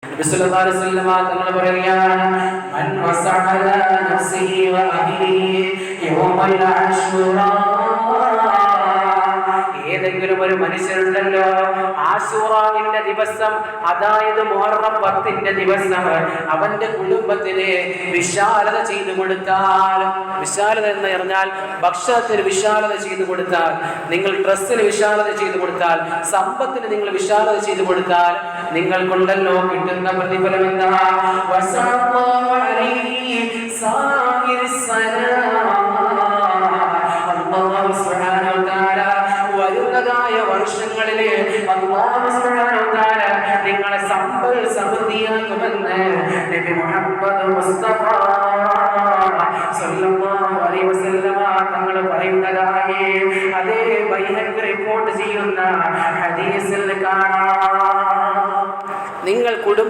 നബി സല്ലല്ലാഹു അലൈഹി വസല്ലം തങ്ങൾ പറയുകയാണ്, മൻ വസഅല നഫ്സിഹി വ അഹ്ലിഹി യൗമൽ ആശൂറാ. ഏതെങ്കിലും ഒരു മനുഷ്യരുണ്ടല്ലോ ആശൂറാവിന്റെ ദിവസം, അതായത് മുഹറം 10ന്റെ ദിവസം അവന്റെ കുടുംബത്തിന് വിശാലത ചെയ്തു കൊടുത്താൽ, വിശാലത എന്ന് പറഞ്ഞാൽ ഭക്ഷണത്തിന് വിശാലത ചെയ്തു കൊടുത്താൽ, നിങ്ങൾ ഡ്രസ്സിന് വിശാലത ചെയ്തു കൊടുത്താൽ, സമ്പത്തിന് നിങ്ങൾ വിശാലത ചെയ്തു കൊടുത്താൽ, നിങ്ങൾക്കുണ്ടല്ലോ കിട്ടുന്ന പ്രതിഫലം എന്താ? വരുന്നതായ വർഷങ്ങളിലെ അല്ലാഹു സുബ്ഹാനഹു വ തആല നിങ്ങളെ സമ്പൽ സമൃദ്ധിയാക്കുമെന്ന് നബി മുഹമ്മദ് മുസ്തഫ സല്ലല്ലാഹു അലൈഹി വസല്ലം തങ്ങൾ പറയുന്നതായി അതേ ബൈഹഖി റിപ്പോർട്ട് ചെയ്യുന്ന ഹദീസിൽ കാണാം. നിങ്ങൾ കുടുംബ